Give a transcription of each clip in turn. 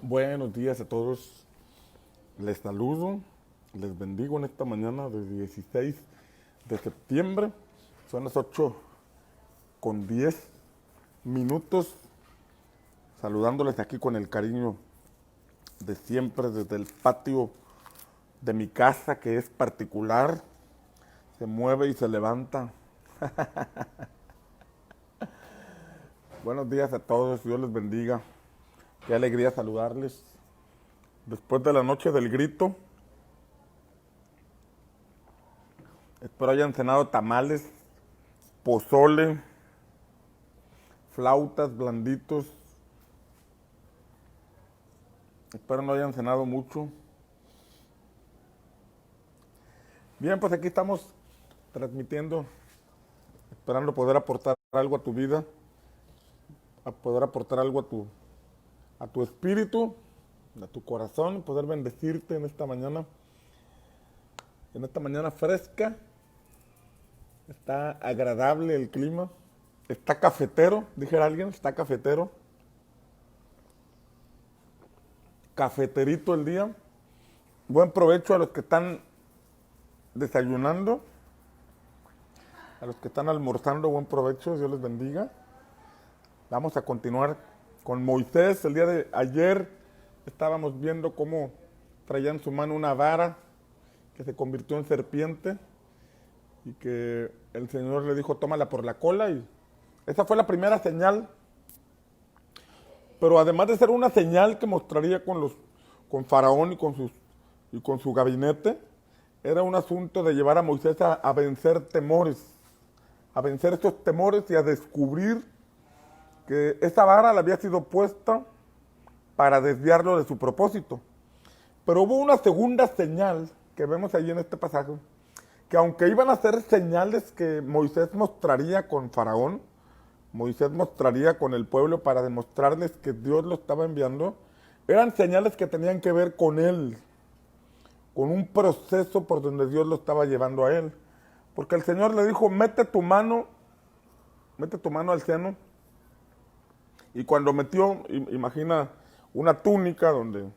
Buenos días a todos. Les saludo, les bendigo en esta mañana de 16 de septiembre. Son las 8:10. Saludándoles aquí con el cariño de siempre desde el patio de mi casa, que es particular. Se mueve y se levanta. Buenos días a todos, Dios les bendiga. Qué alegría saludarles. Después de la noche del grito, espero hayan cenado tamales, pozole, flautas, blanditos. Espero no hayan cenado mucho. Bien, pues aquí estamos transmitiendo, esperando poder aportar algo a tu vida, a poder aportar algo a tu espíritu, a tu corazón, poder bendecirte en esta mañana fresca. Está agradable el clima, está cafetero, dijera alguien, está cafetero, cafeterito el día. Buen provecho a los que están desayunando, a los que están almorzando, buen provecho, Dios les bendiga. Vamos a continuar con Moisés. El día de ayer estábamos viendo cómo traía en su mano una vara que se convirtió en serpiente y que el Señor le dijo, tómala por la cola, y esa fue la primera señal. Pero además de ser una señal que mostraría con Faraón y con su gabinete, era un asunto de llevar a Moisés a vencer temores, a vencer estos temores y a descubrir que esa vara le había sido puesta para desviarlo de su propósito. Pero hubo una segunda señal que vemos allí en este pasaje, que aunque iban a ser señales que Moisés mostraría con Faraón, Moisés mostraría con el pueblo para demostrarles que Dios lo estaba enviando, eran señales que tenían que ver con él, con un proceso por donde Dios lo estaba llevando a él. Porque el Señor le dijo, mete tu mano al seno. Y cuando metió, imagina una túnica donde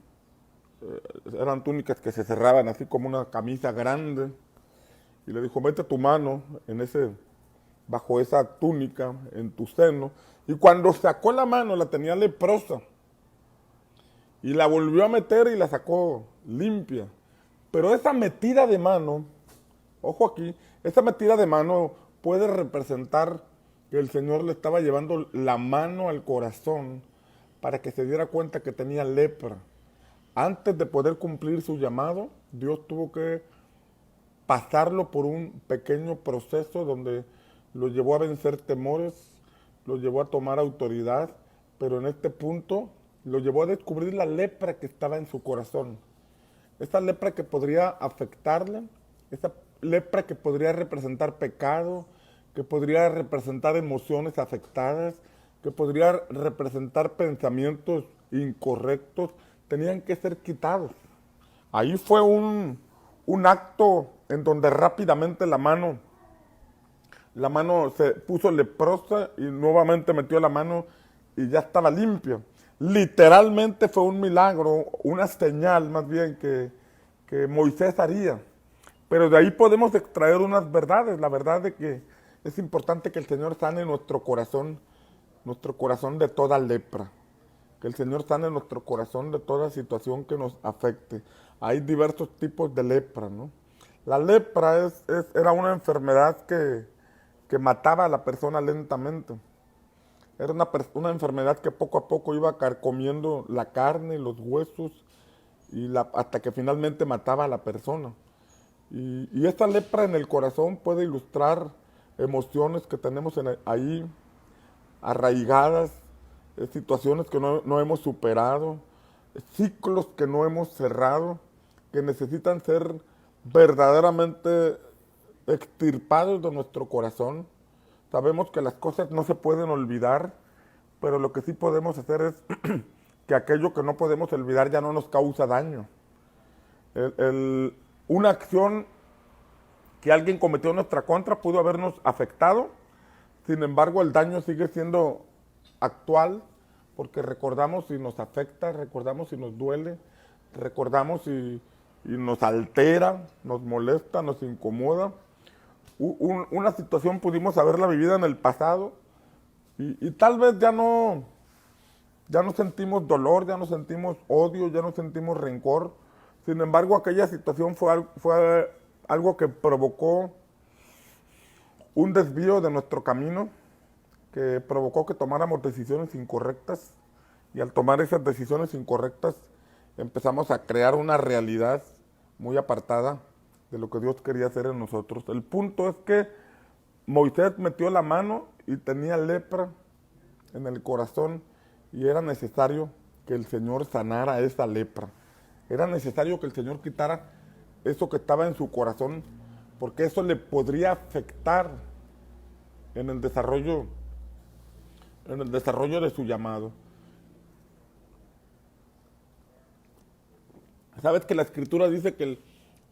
eran túnicas que se cerraban así como una camisa grande. Y le dijo, mete tu mano bajo esa túnica, en tu seno. Y cuando sacó la mano, la tenía leprosa. Y la volvió a meter y la sacó limpia. Pero esa metida de mano, ojo aquí, esa metida de mano puede representar que el Señor le estaba llevando la mano al corazón para que se diera cuenta que tenía lepra. Antes de poder cumplir su llamado, Dios tuvo que pasarlo por un pequeño proceso donde lo llevó a vencer temores, lo llevó a tomar autoridad, pero en este punto lo llevó a descubrir la lepra que estaba en su corazón. Esa lepra que podría afectarle, esa lepra que podría representar pecado, que podría representar emociones afectadas, que podría representar pensamientos incorrectos, tenían que ser quitados. Ahí fue un acto en donde rápidamente la mano se puso leprosa y nuevamente metió la mano y ya estaba limpia. Literalmente fue un milagro, una señal más bien que Moisés haría. Pero de ahí podemos extraer unas verdades, la verdad de que es importante que el Señor sane nuestro corazón de toda lepra. Que el Señor sane nuestro corazón de toda situación que nos afecte. Hay diversos tipos de lepra, ¿no? La lepra era una enfermedad que mataba a la persona lentamente. Era una enfermedad que poco a poco iba carcomiendo la carne, los huesos, hasta que finalmente mataba a la persona. Y esta lepra en el corazón puede ilustrar emociones que tenemos ahí arraigadas, situaciones que no hemos superado, ciclos que no hemos cerrado, que necesitan ser verdaderamente extirpados de nuestro corazón. Sabemos que las cosas no se pueden olvidar, pero lo que sí podemos hacer es que aquello que no podemos olvidar ya no nos causa daño. Una acción que alguien cometió en nuestra contra pudo habernos afectado, sin embargo el daño sigue siendo actual porque recordamos si nos afecta, recordamos si nos duele, recordamos si nos altera, nos molesta, nos incomoda. Una situación pudimos haberla vivido en el pasado y tal vez ya no sentimos dolor, ya no sentimos odio, ya no sentimos rencor. Sin embargo, aquella situación fue algo que provocó un desvío de nuestro camino, que provocó que tomáramos decisiones incorrectas, y al tomar esas decisiones incorrectas empezamos a crear una realidad muy apartada de lo que Dios quería hacer en nosotros. El punto es que Moisés metió la mano y tenía lepra en el corazón, y era necesario que el Señor sanara esa lepra. Era necesario que el Señor quitara eso que estaba en su corazón, porque eso le podría afectar en el desarrollo de su llamado. Sabes que la Escritura dice que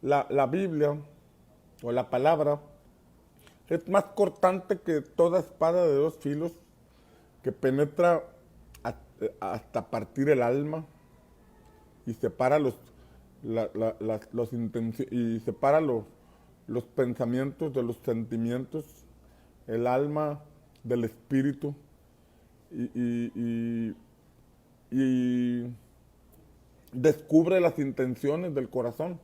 la Biblia o la palabra es más cortante que toda espada de dos filos, que penetra hasta partir el alma y separa los pensamientos de los sentimientos, el alma del espíritu, y descubre las intenciones del corazón.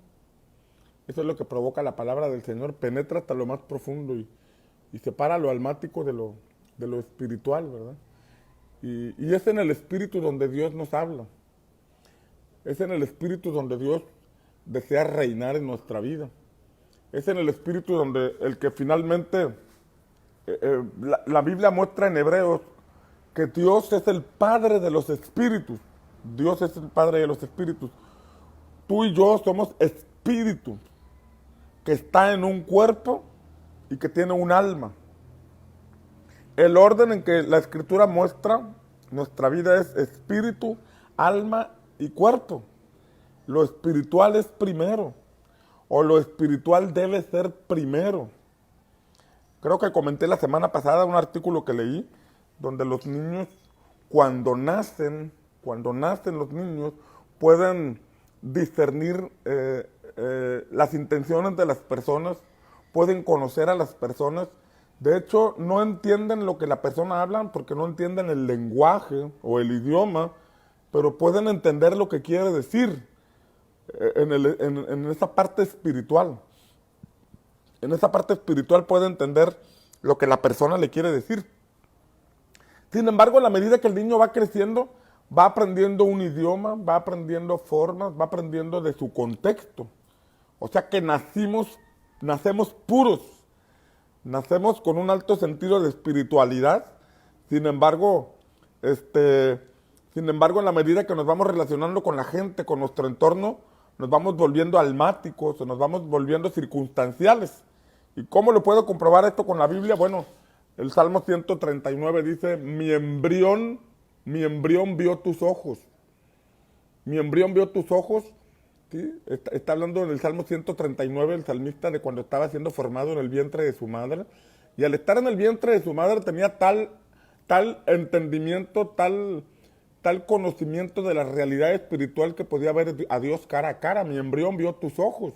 Eso es lo que provoca la palabra del Señor, penetra hasta lo más profundo y separa lo almático de lo espiritual, ¿verdad? Y es en el espíritu donde Dios nos habla. Es en el espíritu donde Dios desea reinar en nuestra vida. Es en el espíritu donde el que finalmente la Biblia muestra en Hebreos que Dios es el Padre de los espíritus. Dios es el Padre de los espíritus. Tú y yo somos espíritu que está en un cuerpo y que tiene un alma. El orden en que la Escritura muestra nuestra vida es espíritu, alma y cuerpo. Lo espiritual es primero, o lo espiritual debe ser primero. Creo que comenté la semana pasada un artículo que leí donde los niños, cuando nacen los niños, pueden discernir las intenciones de las personas, pueden conocer a las personas. De hecho, no entienden lo que la persona habla porque no entienden el lenguaje o el idioma, pero pueden entender lo que quiere decir en esa parte espiritual. En esa parte espiritual puede entender lo que la persona le quiere decir. Sin embargo, a la medida que el niño va creciendo, va aprendiendo un idioma, va aprendiendo formas, va aprendiendo de su contexto. O sea que nacemos puros, nacemos con un alto sentido de espiritualidad. Sin embargo, en la medida que nos vamos relacionando con la gente, con nuestro entorno, nos vamos volviendo almáticos, o nos vamos volviendo circunstanciales. ¿Y cómo lo puedo comprobar esto con la Biblia? Bueno, el Salmo 139 dice, mi embrión vio tus ojos. Mi embrión vio tus ojos. ¿Sí? Está hablando en el Salmo 139 el salmista de cuando estaba siendo formado en el vientre de su madre. Y al estar en el vientre de su madre tenía tal entendimiento, tal conocimiento de la realidad espiritual que podía ver a Dios cara a cara. Mi embrión vio tus ojos.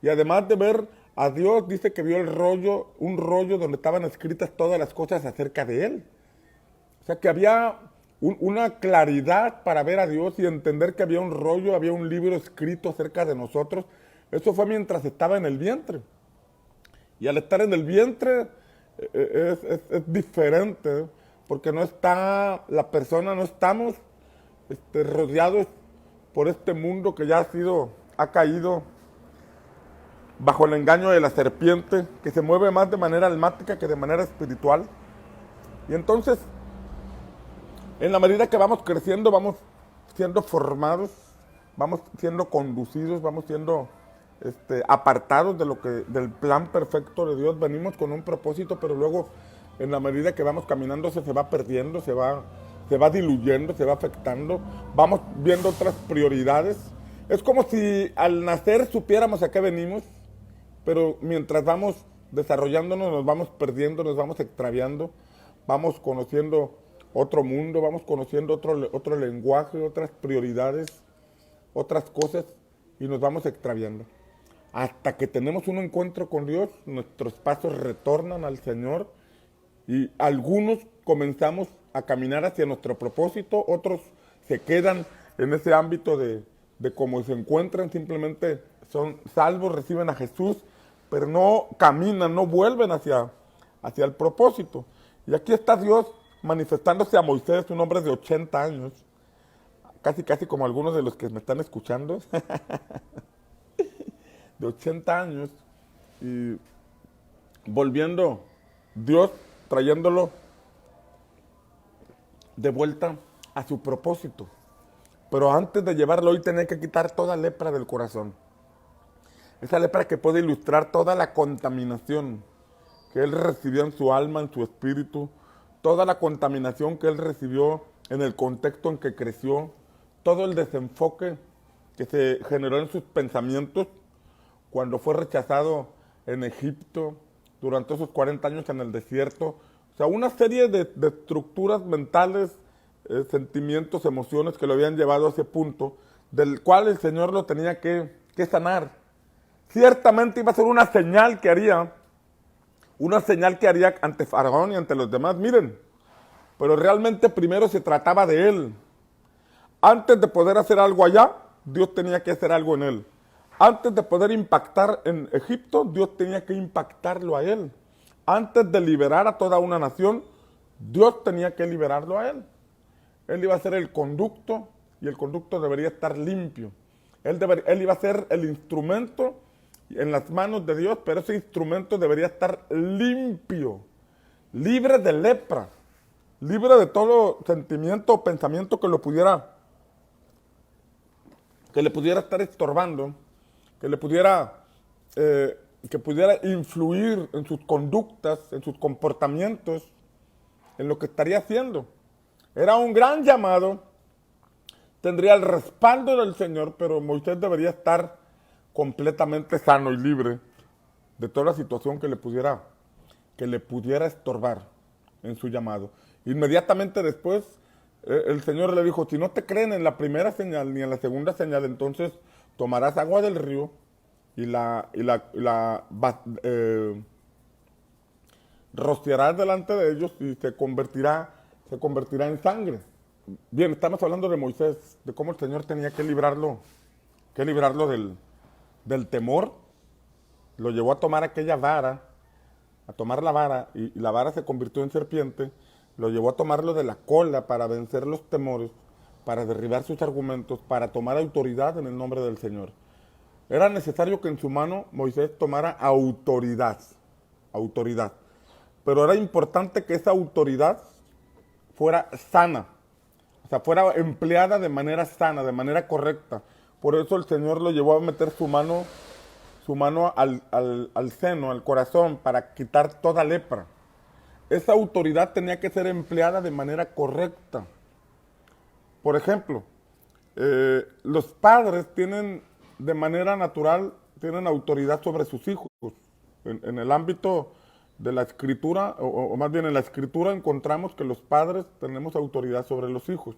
Y además de ver a Dios, dice que vio un rollo donde estaban escritas todas las cosas acerca de Él. O sea que había una claridad para ver a Dios y entender que había un rollo, había un libro escrito acerca de nosotros. Eso fue mientras estaba en el vientre. Y al estar en el vientre es diferente, porque no estamos rodeados por este mundo que ya ha caído bajo el engaño de la serpiente, que se mueve más de manera almática que de manera espiritual. Y entonces, en la medida que vamos creciendo, vamos siendo formados, vamos siendo conducidos, vamos siendo apartados del plan perfecto de Dios. Venimos con un propósito, pero luego, en la medida que vamos caminando, se va perdiendo, se va diluyendo, se va afectando, vamos viendo otras prioridades. Es como si al nacer supiéramos a qué venimos, pero mientras vamos desarrollándonos nos vamos perdiendo, nos vamos extraviando, vamos conociendo otro mundo, vamos conociendo otro lenguaje, otras prioridades, otras cosas y nos vamos extraviando. Hasta que tenemos un encuentro con Dios, nuestros pasos retornan al Señor y algunos comenzamos a caminar hacia nuestro propósito, otros se quedan en ese ámbito de cómo se encuentran, simplemente son salvos, reciben a Jesús, pero no caminan, no vuelven hacia el propósito. Y aquí está Dios manifestándose a Moisés, un hombre de 80 años, casi como algunos de los que me están escuchando, de 80 años, y volviendo, Dios trayéndolo de vuelta a su propósito. Pero antes de llevarlo hoy tenía que quitar toda lepra del corazón. Esa lepra que puede ilustrar toda la contaminación que él recibió en su alma, en su espíritu, toda la contaminación que él recibió en el contexto en que creció, todo el desenfoque que se generó en sus pensamientos cuando fue rechazado en Egipto, durante esos 40 años en el desierto. O sea, una serie de estructuras mentales, sentimientos, emociones que lo habían llevado a ese punto, del cual el Señor lo tenía que sanar. Ciertamente iba a ser una señal que haría ante Faraón y ante los demás, miren, pero realmente primero se trataba de él. Antes de poder hacer algo allá, Dios tenía que hacer algo en él. Antes de poder impactar en Egipto, Dios tenía que impactarlo a él. Antes de liberar a toda una nación, Dios tenía que liberarlo a él. Él iba a ser el conducto y el conducto debería estar limpio. Él iba a ser el instrumento en las manos de Dios, pero ese instrumento debería estar limpio, libre de lepra, libre de todo sentimiento o pensamiento que le pudiera estar estorbando, que pudiera influir en sus conductas, en sus comportamientos, en lo que estaría haciendo. Era un gran llamado, tendría el respaldo del Señor, pero Moisés debería estar completamente sano y libre de toda situación que le pudiera estorbar en su llamado. Inmediatamente después, el Señor le dijo, si no te creen en la primera señal ni en la segunda señal, entonces tomarás agua del río y rociarás delante de ellos y se convertirá en sangre. Bien, estamos hablando de Moisés, de cómo el Señor tenía que librarlo del temor. Lo llevó a tomar aquella vara, a tomar la vara, y la vara se convirtió en serpiente. Lo llevó a tomarlo de la cola para vencer los temores, para derribar sus argumentos, para tomar autoridad en el nombre del Señor. Era necesario que en su mano Moisés tomara autoridad. Pero era importante que esa autoridad fuera sana, o sea, fuera empleada de manera sana, de manera correcta. Por eso el Señor lo llevó a meter su mano al seno, al corazón, para quitar toda lepra. Esa autoridad tenía que ser empleada de manera correcta. Por ejemplo, los padres tienen de manera natural, tienen autoridad sobre sus hijos. En el ámbito de la escritura, o más bien en la escritura encontramos que los padres tenemos autoridad sobre los hijos.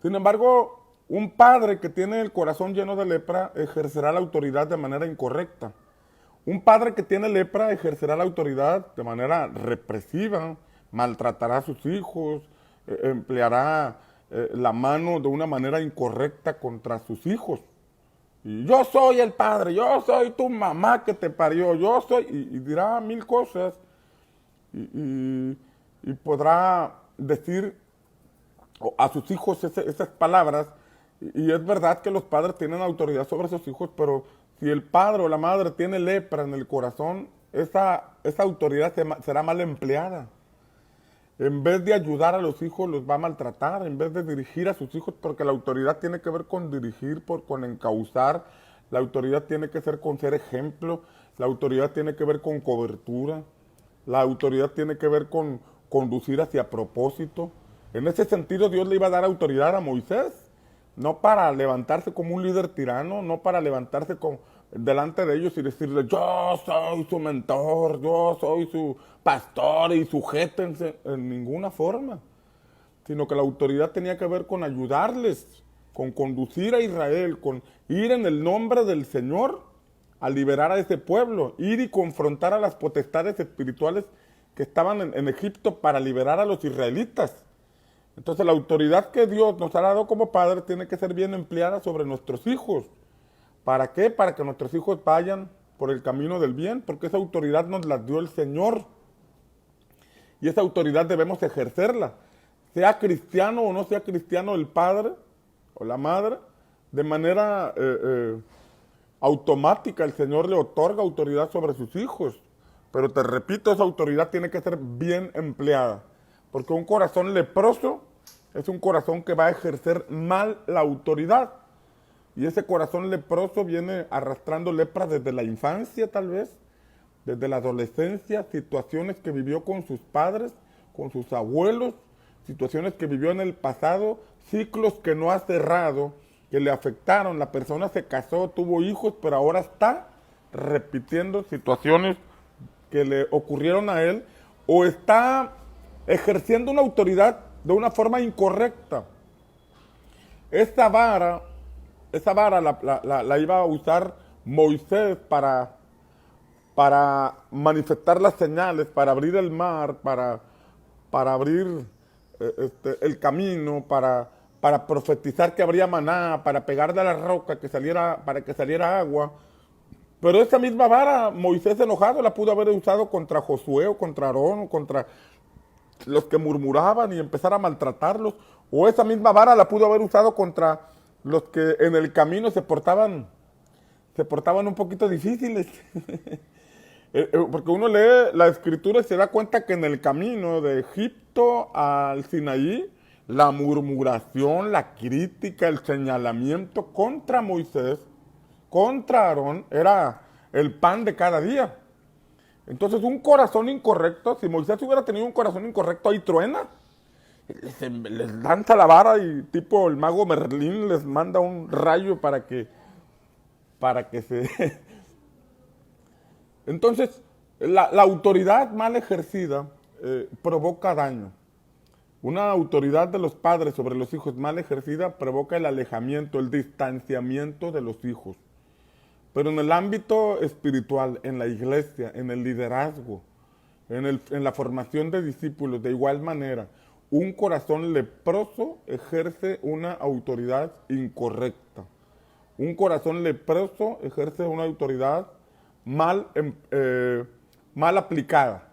Sin embargo, un padre que tiene el corazón lleno de lepra ejercerá la autoridad de manera incorrecta. Un padre que tiene lepra ejercerá la autoridad de manera represiva, maltratará a sus hijos, empleará la mano de una manera incorrecta contra sus hijos. Y yo soy el padre, yo soy tu mamá que te parió, yo soy, y dirá mil cosas, y podrá decir a sus hijos esas palabras, y es verdad que los padres tienen autoridad sobre sus hijos, pero si el padre o la madre tiene lepra en el corazón, esa autoridad será mal empleada. En vez de ayudar a los hijos, los va a maltratar, en vez de dirigir a sus hijos, porque la autoridad tiene que ver con dirigir, con encauzar, la autoridad tiene que ser con ser ejemplo, la autoridad tiene que ver con cobertura, la autoridad tiene que ver con conducir hacia propósito. En ese sentido, Dios le iba a dar autoridad a Moisés, no para levantarse como un líder tirano, no para levantarse delante de ellos y decirle, yo soy su mentor, yo soy su pastor y sujétense, en ninguna forma. sino que la autoridad tenía que ver con ayudarles, con conducir a Israel, con ir en el nombre del Señor a liberar a ese pueblo, ir y confrontar a las potestades espirituales que estaban en Egipto para liberar a los israelitas. Entonces la autoridad que Dios nos ha dado como padres tiene que ser bien empleada sobre nuestros hijos. ¿Para qué? Para que nuestros hijos vayan por el camino del bien, porque esa autoridad nos la dio el Señor. Y esa autoridad debemos ejercerla. Sea cristiano o no sea cristiano el padre o la madre, de manera automática el Señor le otorga autoridad sobre sus hijos. Pero te repito, esa autoridad tiene que ser bien empleada. Porque un corazón leproso es un corazón que va a ejercer mal la autoridad. Y ese corazón leproso viene arrastrando lepra desde la infancia tal vez, desde la adolescencia, situaciones que vivió con sus padres, con sus abuelos, situaciones que vivió en el pasado, ciclos que no ha cerrado, que le afectaron. La persona se casó, tuvo hijos, pero ahora está repitiendo situaciones que le ocurrieron a él, o está ejerciendo una autoridad de una forma incorrecta. Esa vara la iba a usar Moisés para manifestar las señales, para abrir el mar, para abrir el camino, para profetizar que habría maná, para pegarle a la roca para que saliera agua. Pero esa misma vara, Moisés enojado la pudo haber usado contra Josué o contra Aarón o contra los que murmuraban y empezar a maltratarlos. O esa misma vara la pudo haber usado contra los que en el camino se portaban un poquito difíciles. Porque uno lee la escritura y se da cuenta que en el camino de Egipto al Sinaí, la murmuración, la crítica, el señalamiento contra Moisés, contra Aarón, era el pan de cada día. Entonces un corazón incorrecto, si Moisés hubiera tenido un corazón incorrecto, ahí truena. Les lanza la vara y tipo el mago Merlín les manda un rayo para que se... Entonces, la autoridad mal ejercida provoca daño. Una autoridad de los padres sobre los hijos mal ejercida provoca el alejamiento, el distanciamiento de los hijos. Pero en el ámbito espiritual, en la iglesia, en el liderazgo, en la formación de discípulos, de igual manera, un corazón leproso ejerce una autoridad incorrecta. Un corazón leproso ejerce una autoridad mal aplicada.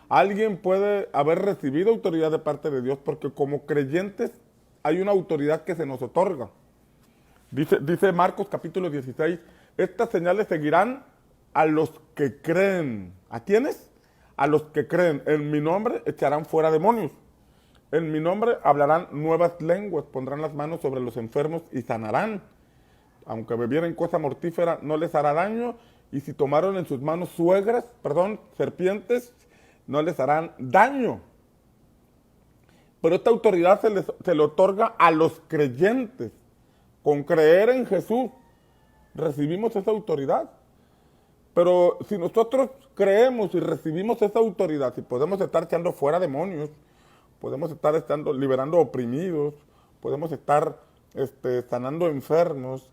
Alguien puede haber recibido autoridad de parte de Dios porque como creyentes hay una autoridad que se nos otorga. Dice Marcos capítulo 16, estas señales seguirán a los que creen. ¿A quiénes? A los que creen. En mi nombre echarán fuera demonios. En mi nombre hablarán nuevas lenguas, pondrán las manos sobre los enfermos y sanarán. Aunque bebieren cosa mortífera, no les hará daño. Y si tomaron en sus manos serpientes, no les harán daño. Pero esta autoridad se le otorga a los creyentes. Con creer en Jesús, recibimos esa autoridad. Pero si nosotros creemos y recibimos esa autoridad, si podemos estar echando fuera demonios, podemos estar liberando oprimidos, podemos estar sanando enfermos,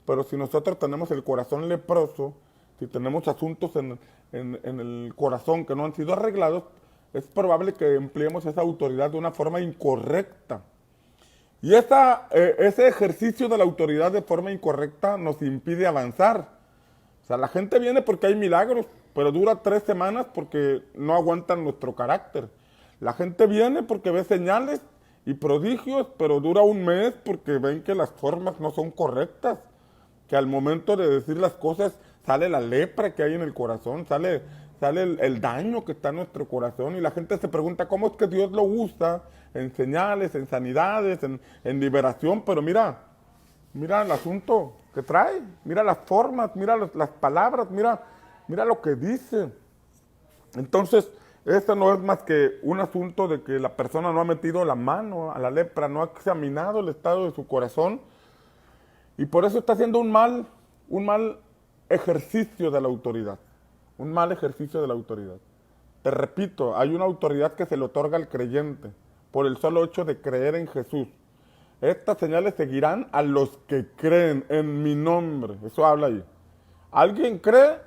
pero si nosotros tenemos el corazón leproso, si tenemos asuntos en el corazón que no han sido arreglados, es probable que empleemos esa autoridad de una forma incorrecta. Y ese ejercicio de la autoridad de forma incorrecta nos impide avanzar. O sea, la gente viene porque hay milagros, pero dura 3 semanas porque no aguantan nuestro carácter. La gente viene porque ve señales y prodigios, pero dura 1 mes porque ven que las formas no son correctas. Que al momento de decir las cosas sale la lepra que hay en el corazón, sale el daño que está en nuestro corazón y la gente se pregunta cómo es que Dios lo usa en señales, en sanidades, en liberación, pero mira el asunto que trae, mira las formas, mira las palabras, mira lo que dice. Entonces, esto no es más que un asunto de que la persona no ha metido la mano a la lepra, no ha examinado el estado de su corazón y por eso está haciendo un mal ejercicio de la autoridad. Un mal ejercicio de la autoridad. Te repito, hay una autoridad que se le otorga al creyente, por el solo hecho de creer en Jesús. Estas señales seguirán a los que creen en mi nombre. Eso habla ahí. Alguien cree,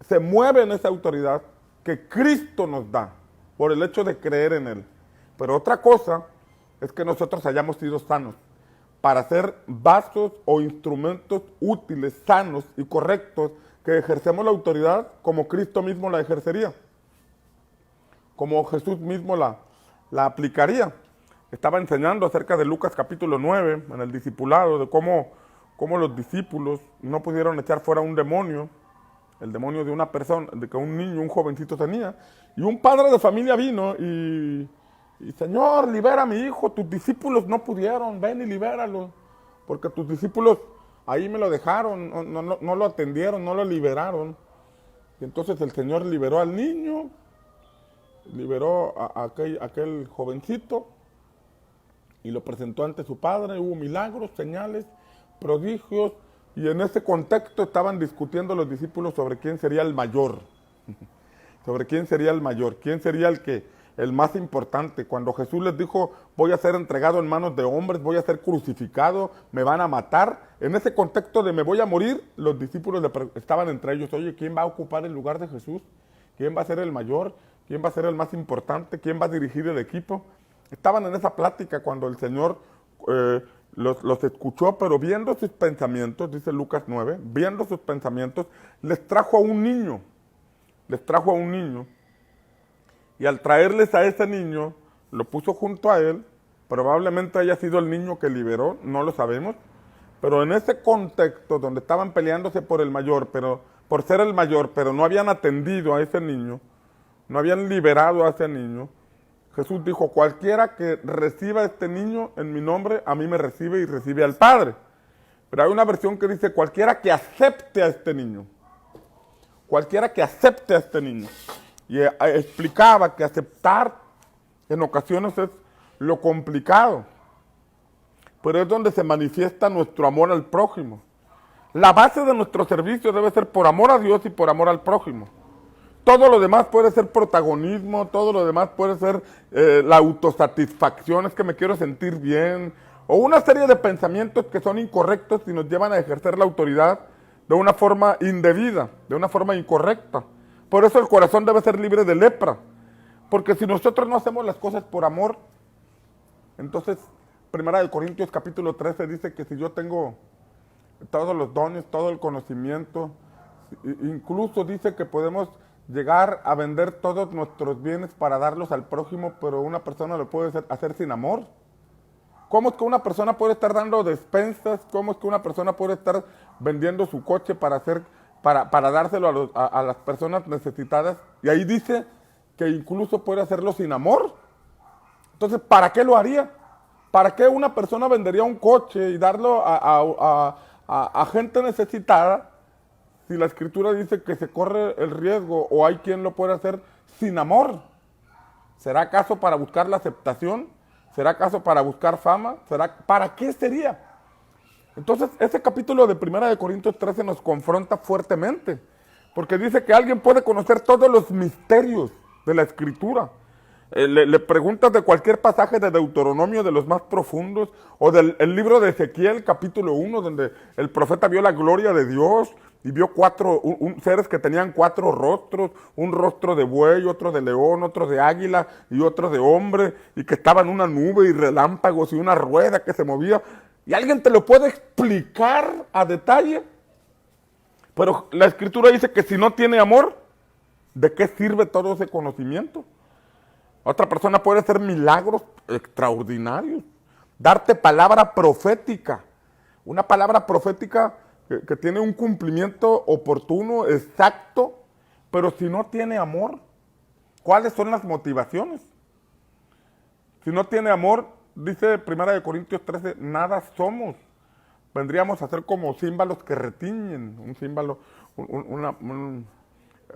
se mueve en esa autoridad que Cristo nos da por el hecho de creer en Él. Pero otra cosa es que nosotros hayamos sido sanos para ser vasos o instrumentos útiles, sanos y correctos, que ejercemos la autoridad como Cristo mismo la ejercería, como Jesús mismo la aplicaría. Estaba enseñando acerca de Lucas capítulo 9, en el discipulado, de cómo los discípulos no pudieron echar fuera un demonio, el demonio de una persona, de que un niño, un jovencito tenía, y un padre de familia vino y Señor, libera a mi hijo, tus discípulos no pudieron, ven y libéralo, porque tus discípulos ahí me lo dejaron, no lo atendieron, no lo liberaron. Y entonces el Señor liberó al niño, liberó a aquel jovencito y lo presentó ante su padre. Hubo milagros, señales, prodigios, y en ese contexto estaban discutiendo los discípulos sobre quién sería el mayor, sobre quién sería el mayor, quién sería el más importante. Cuando Jesús les dijo, voy a ser entregado en manos de hombres, voy a ser crucificado, me van a matar, en ese contexto de me voy a morir, los discípulos estaban entre ellos, oye, ¿quién va a ocupar el lugar de Jesús? ¿Quién va a ser el mayor? ¿Quién va a ser el más importante? ¿Quién va a dirigir el equipo? Estaban en esa plática cuando el Señor los escuchó, pero viendo sus pensamientos, dice Lucas 9, viendo sus pensamientos, les trajo a un niño, y al traerles a ese niño, lo puso junto a él. Probablemente haya sido el niño que liberó, no lo sabemos, pero en ese contexto donde estaban peleándose por el mayor, por ser el mayor, pero no habían atendido a ese niño, no habían liberado a ese niño, Jesús dijo, cualquiera que reciba a este niño en mi nombre, a mí me recibe y recibe al Padre. Pero hay una versión que dice, cualquiera que acepte a este niño. Cualquiera que acepte a este niño. Y explicaba que aceptar en ocasiones es lo complicado, pero es donde se manifiesta nuestro amor al prójimo. La base de nuestro servicio debe ser por amor a Dios y por amor al prójimo. Todo lo demás puede ser protagonismo, todo lo demás puede ser la autosatisfacción, es que me quiero sentir bien, o una serie de pensamientos que son incorrectos y nos llevan a ejercer la autoridad de una forma indebida, de una forma incorrecta. Por eso el corazón debe ser libre de lepra, porque si nosotros no hacemos las cosas por amor, entonces, 1 Corintios capítulo 13 dice que si yo tengo todos los dones, todo el conocimiento, incluso dice que podemos llegar a vender todos nuestros bienes para darlos al prójimo, pero una persona lo puede hacer sin amor. ¿Cómo es que una persona puede estar dando despensas? ¿Cómo es que una persona puede estar vendiendo su coche para dárselo a las personas necesitadas? Y ahí dice que incluso puede hacerlo sin amor. Entonces, ¿para qué lo haría? ¿Para qué una persona vendería un coche y darlo a gente necesitada si la Escritura dice que se corre el riesgo o hay quien lo puede hacer sin amor? ¿Será acaso para buscar la aceptación? ¿Será acaso para buscar fama? ¿Para qué sería? Entonces, ese capítulo de 1 Corintios 13 nos confronta fuertemente, porque dice que alguien puede conocer todos los misterios de la Escritura. Le preguntas de cualquier pasaje de Deuteronomio, de los más profundos, o del libro de Ezequiel, capítulo 1, donde el profeta vio la gloria de Dios y vio seres que tenían 4 rostros, un rostro de buey, otro de león, otro de águila y otro de hombre, y que estaban una nube y relámpagos y una rueda que se movía. ¿Y alguien te lo puede explicar a detalle? Pero la Escritura dice que si no tiene amor, ¿de qué sirve todo ese conocimiento? Otra persona puede hacer milagros extraordinarios, darte palabra profética, una palabra profética que tiene un cumplimiento oportuno, exacto, pero si no tiene amor, ¿cuáles son las motivaciones? Si no tiene amor, dice 1 Corintios 13, nada somos. Vendríamos a ser como címbalos que retiñen, un címbalo,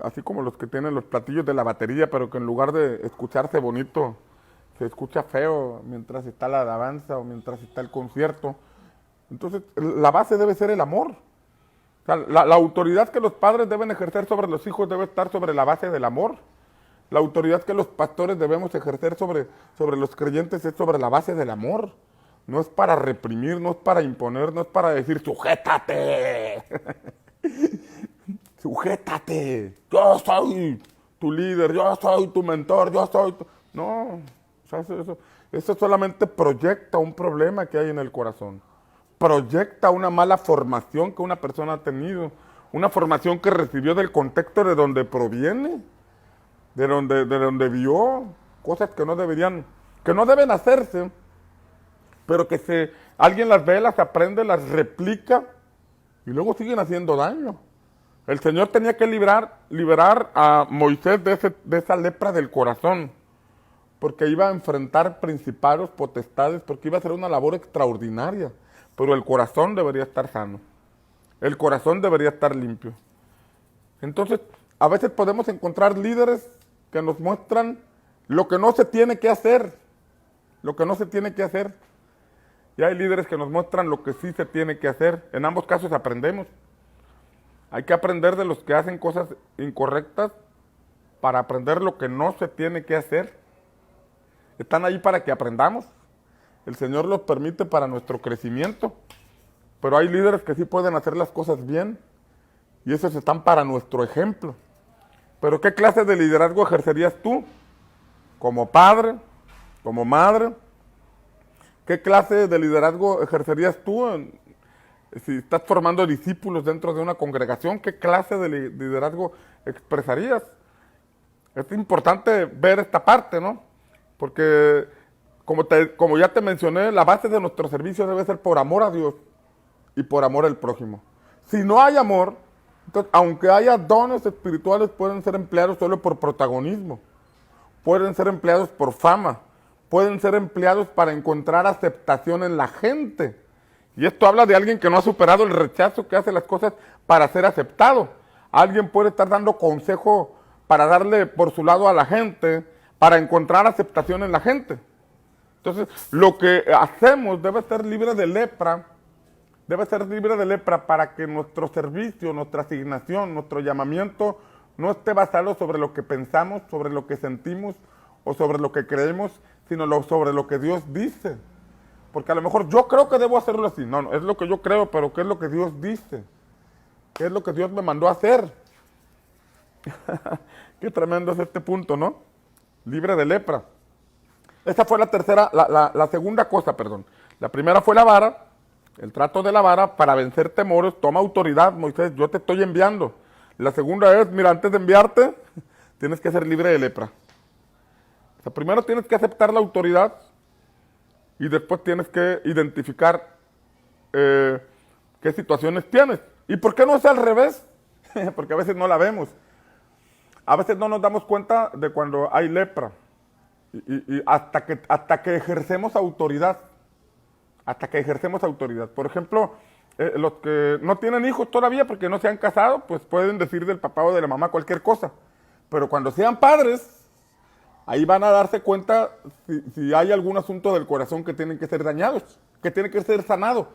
así como los que tienen los platillos de la batería, pero que en lugar de escucharse bonito, se escucha feo mientras está la alabanza o mientras está el concierto. Entonces, la base debe ser el amor. O sea, la autoridad que los padres deben ejercer sobre los hijos debe estar sobre la base del amor. La autoridad que los pastores debemos ejercer sobre los creyentes es sobre la base del amor. No es para reprimir, no es para imponer, no es para decir, sujétate. Sujétate. Yo soy tu líder, yo soy tu mentor, yo soy tu... No, o sea, eso solamente proyecta un problema que hay en el corazón. Proyecta una mala formación que una persona ha tenido. Una formación que recibió del contexto de donde proviene. De donde vio cosas que no deberían, que no deben hacerse, pero que alguien las ve, las aprende, las replica y luego siguen haciendo daño. El Señor tenía que liberar a Moisés de esa lepra del corazón, porque iba a enfrentar principados, potestades, porque iba a hacer una labor extraordinaria, pero el corazón debería estar sano, el corazón debería estar limpio. Entonces, a veces podemos encontrar líderes que nos muestran lo que no se tiene que hacer, lo que no se tiene que hacer. Y hay líderes que nos muestran lo que sí se tiene que hacer. En ambos casos aprendemos. Hay que aprender de los que hacen cosas incorrectas para aprender lo que no se tiene que hacer. Están ahí para que aprendamos. El Señor los permite para nuestro crecimiento. Pero hay líderes que sí pueden hacer las cosas bien. Y esos están para nuestro ejemplo. Pero ¿qué clase de liderazgo ejercerías tú? Como padre, como madre. ¿Qué clase de liderazgo ejercerías tú si estás formando discípulos dentro de una congregación? ¿Qué clase de liderazgo expresarías? Es importante ver esta parte, ¿no? Porque, como ya te mencioné, la base de nuestro servicio debe ser por amor a Dios y por amor al prójimo. Si no hay amor, entonces, aunque haya dones espirituales, pueden ser empleados solo por protagonismo, pueden ser empleados por fama, pueden ser empleados para encontrar aceptación en la gente. Y esto habla de alguien que no ha superado el rechazo, que hace las cosas para ser aceptado. Alguien puede estar dando consejo para darle por su lado a la gente, para encontrar aceptación en la gente. Entonces, lo que hacemos debe ser libre de lepra. Debe ser libre de lepra para que nuestro servicio, nuestra asignación, nuestro llamamiento no esté basado sobre lo que pensamos, sobre lo que sentimos o sobre lo que creemos, sino sobre lo que Dios dice. Porque a lo mejor yo creo que debo hacerlo así. No, es lo que yo creo, pero ¿qué es lo que Dios dice? ¿Qué es lo que Dios me mandó a hacer? Qué tremendo es este punto, ¿no? Libre de lepra. Esa fue la segunda cosa, perdón. La primera fue la vara. El trato de la vara para vencer temores, toma autoridad, Moisés, yo te estoy enviando. La segunda es, mira, antes de enviarte, tienes que ser libre de lepra. O sea, primero tienes que aceptar la autoridad y después tienes que identificar qué situaciones tienes. ¿Y por qué no es al revés? Porque a veces no la vemos. A veces no nos damos cuenta de cuando hay lepra. Y hasta que ejercemos autoridad. Hasta que ejercemos autoridad. Por ejemplo, los que no tienen hijos todavía porque no se han casado, pues pueden decir del papá o de la mamá cualquier cosa. Pero cuando sean padres, ahí van a darse cuenta si hay algún asunto del corazón que tienen que ser dañados, que tiene que ser sanado.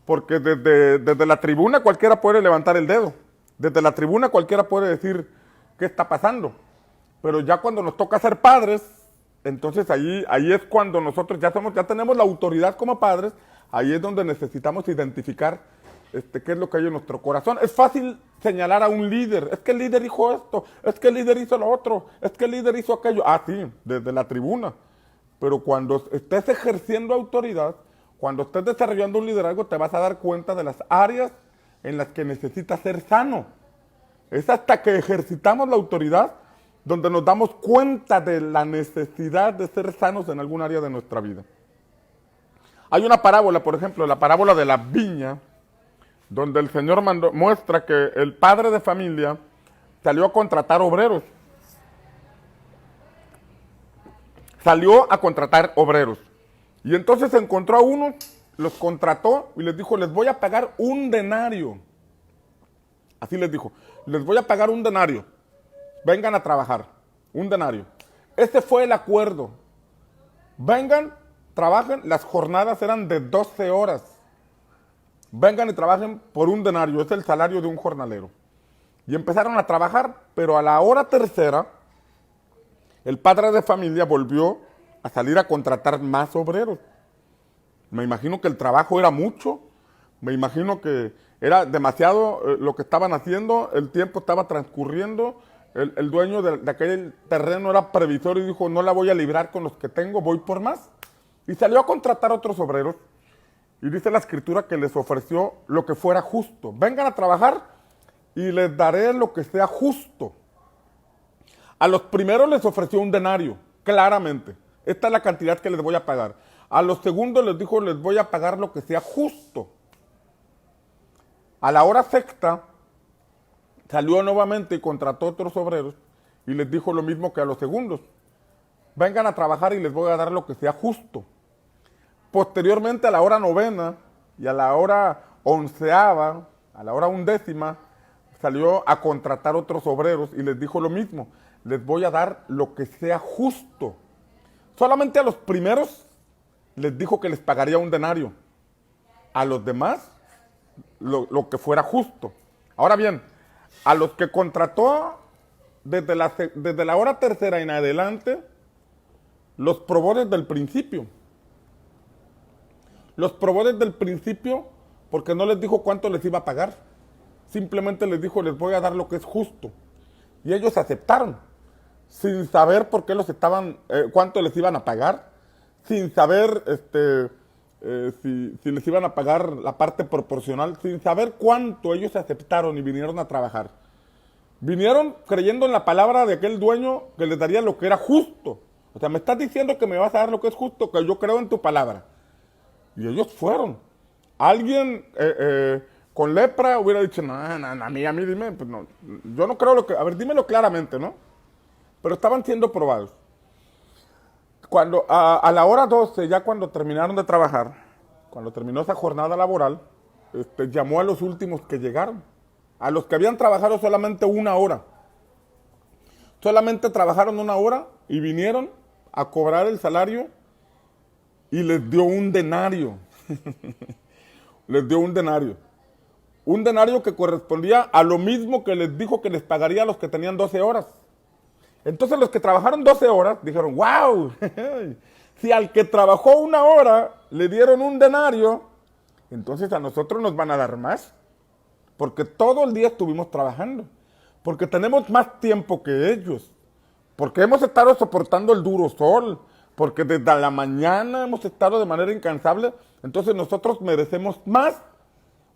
Porque desde la tribuna cualquiera puede levantar el dedo. Desde la tribuna cualquiera puede decir qué está pasando. Pero ya cuando nos toca ser padres, entonces ahí es cuando nosotros ya tenemos la autoridad como padres, ahí es donde necesitamos identificar qué es lo que hay en nuestro corazón. Es fácil señalar a un líder, es que el líder hizo esto, es que el líder hizo lo otro, es que el líder hizo aquello. Ah, sí, desde la tribuna. Pero cuando estés ejerciendo autoridad, cuando estés desarrollando un liderazgo, te vas a dar cuenta de las áreas en las que necesitas ser sano. Es hasta que ejercitamos la autoridad donde nos damos cuenta de la necesidad de ser sanos en algún área de nuestra vida. Hay una parábola, por ejemplo, la parábola de la viña, donde el Señor muestra que el padre de familia salió a contratar obreros. Salió a contratar obreros. Y entonces encontró a unos, los contrató y les dijo, les voy a pagar un denario. Así les dijo, les voy a pagar un denario. Vengan a trabajar, un denario. Ese fue el acuerdo. Vengan, trabajen, las jornadas eran de 12 horas. Vengan y trabajen por un denario, es el salario de un jornalero. Y empezaron a trabajar, pero a la hora tercera, El padre de familia volvió a salir a contratar más obreros. Me imagino que el trabajo era mucho, me imagino que era demasiado lo que estaban haciendo, el tiempo estaba transcurriendo, el dueño de aquel terreno era previsor y dijo, no la voy a librar con los que tengo, voy por más. Y salió a contratar otros obreros y dice la escritura que les ofreció lo que fuera justo. Vengan a trabajar y les daré lo que sea justo. A los primeros les ofreció un denario, claramente. Esta es la cantidad que les voy a pagar. A los segundos les dijo, les voy a pagar lo que sea justo. A la hora sexta, salió nuevamente y contrató otros obreros y les dijo lo mismo que a los segundos. Vengan a trabajar y les voy a dar lo que sea justo. Posteriormente, a la hora novena y a la hora onceava, a la hora undécima, salió a contratar otros obreros y les dijo lo mismo. Les voy a dar lo que sea justo. Solamente a los primeros les dijo que les pagaría un denario. A los demás, lo que fuera justo. Ahora bien, a los que contrató desde la hora tercera en adelante, los probó desde el principio. Los probó desde el principio porque no les dijo cuánto les iba a pagar. Simplemente les dijo, les voy a dar lo que es justo. Y ellos aceptaron, sin saber por qué cuánto les iban a pagar, sin saber si les iban a pagar la parte proporcional, sin saber cuánto. Ellos aceptaron y vinieron a trabajar. Vinieron creyendo en la palabra de aquel dueño que les daría lo que era justo. O sea, me estás diciendo que me vas a dar lo que es justo, que yo creo en tu palabra. Y ellos fueron. Alguien con lepra hubiera dicho, no, a mí dime, pues no, yo no creo lo que, a ver, dímelo claramente, ¿no? Pero estaban siendo probados. Cuando a la hora 12, ya cuando terminaron de trabajar, cuando terminó esa jornada laboral, llamó a los últimos que llegaron, a los que habían trabajado solamente una hora. Solamente trabajaron una hora y vinieron a cobrar el salario y les dio un denario. Les dio un denario. Un denario que correspondía a lo mismo que les dijo que les pagaría a los que tenían 12 horas. Entonces los que trabajaron 12 horas dijeron, wow, si al que trabajó una hora le dieron un denario, entonces a nosotros nos van a dar más. Porque todo el día estuvimos trabajando. Porque tenemos más tiempo que ellos. Porque hemos estado soportando el duro sol. Porque desde la mañana hemos estado de manera incansable. Entonces nosotros merecemos más.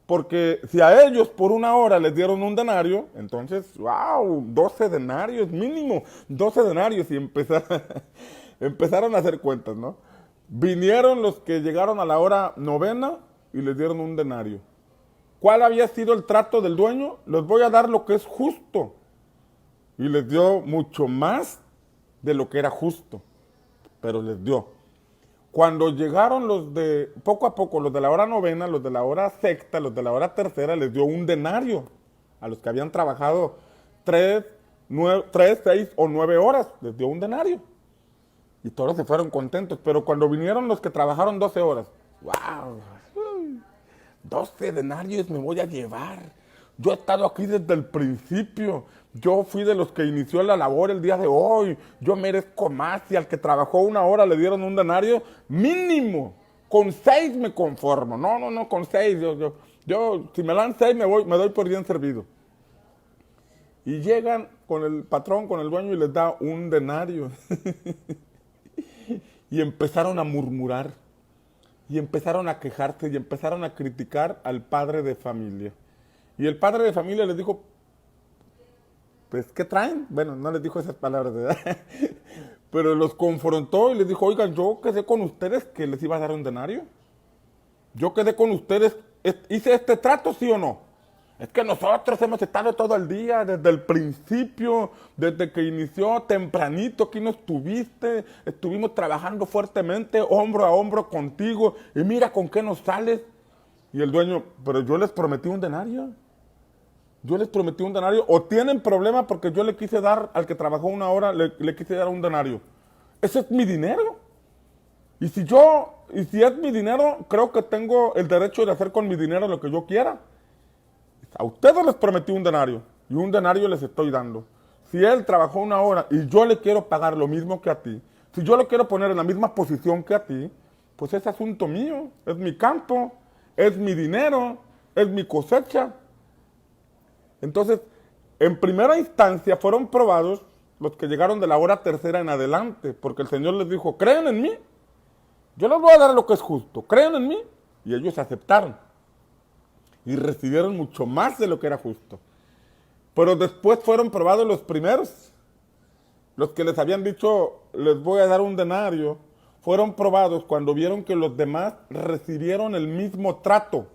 Porque si a ellos por una hora les dieron un denario, entonces, wow, 12 denarios mínimo, 12 denarios y empezaron a hacer cuentas, ¿no? Vinieron los que llegaron a la hora novena y les dieron un denario. ¿Cuál había sido el trato del dueño? Les voy a dar lo que es justo. Y les dio mucho más de lo que era justo, pero les dio. Cuando llegaron los de, poco a poco, los de la hora novena, los de la hora sexta, los de la hora tercera, les dio un denario a los que habían trabajado 3, 6 o 9 horas, les dio un denario. Y todos se fueron contentos, pero cuando vinieron los que trabajaron 12 horas, wow, 12 denarios me voy a llevar. Yo he estado aquí desde el principio. Yo fui de los que inició la labor el día de hoy. Yo merezco más. Si al que trabajó una hora le dieron un denario, mínimo. Con 6 me conformo. No, con 6. Yo si me dan 6 me doy por bien servido. Y llegan con el patrón, con el dueño y les da un denario. Y empezaron a murmurar. Y empezaron a quejarse y empezaron a criticar al padre de familia. Y el padre de familia les dijo, pues, ¿qué traen? Bueno, no les dijo esas palabras, ¿verdad? Pero los confrontó y les dijo, oigan, yo quedé con ustedes que les iba a dar un denario. Yo quedé con ustedes, ¿hice este trato, sí o no? Es que nosotros hemos estado todo el día, desde el principio, desde que inició tempranito, aquí no estuviste, estuvimos trabajando fuertemente, hombro a hombro contigo, y mira con qué nos sales. Y el dueño, pero yo les prometí un denario. Yo les prometí un denario, o tienen problema porque yo le quise dar, al que trabajó una hora, le quise dar un denario. Ese es mi dinero. Y si es mi dinero, creo que tengo el derecho de hacer con mi dinero lo que yo quiera. A ustedes les prometí un denario, y un denario les estoy dando. Si él trabajó 1 hora y yo le quiero pagar lo mismo que a ti, si yo lo quiero poner en la misma posición que a ti, pues es asunto mío, es mi campo, es mi dinero, es mi cosecha. Entonces, en primera instancia fueron probados los que llegaron de la hora tercera en adelante, porque el Señor les dijo, creen en mí, yo les voy a dar lo que es justo, creen en mí. Y ellos aceptaron y recibieron mucho más de lo que era justo. Pero después fueron probados los primeros, los que les habían dicho, les voy a dar un denario, fueron probados cuando vieron que los demás recibieron el mismo trato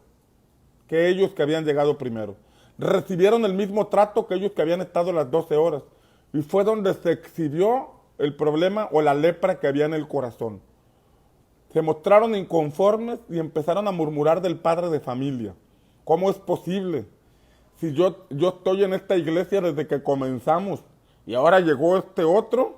que ellos que habían llegado primero. Recibieron el mismo trato que ellos que habían estado las 12 horas. Y fue donde se exhibió el problema o la lepra que había en el corazón. Se mostraron inconformes y empezaron a murmurar del padre de familia. ¿Cómo es posible? Si yo estoy en esta iglesia desde que comenzamos y ahora llegó este otro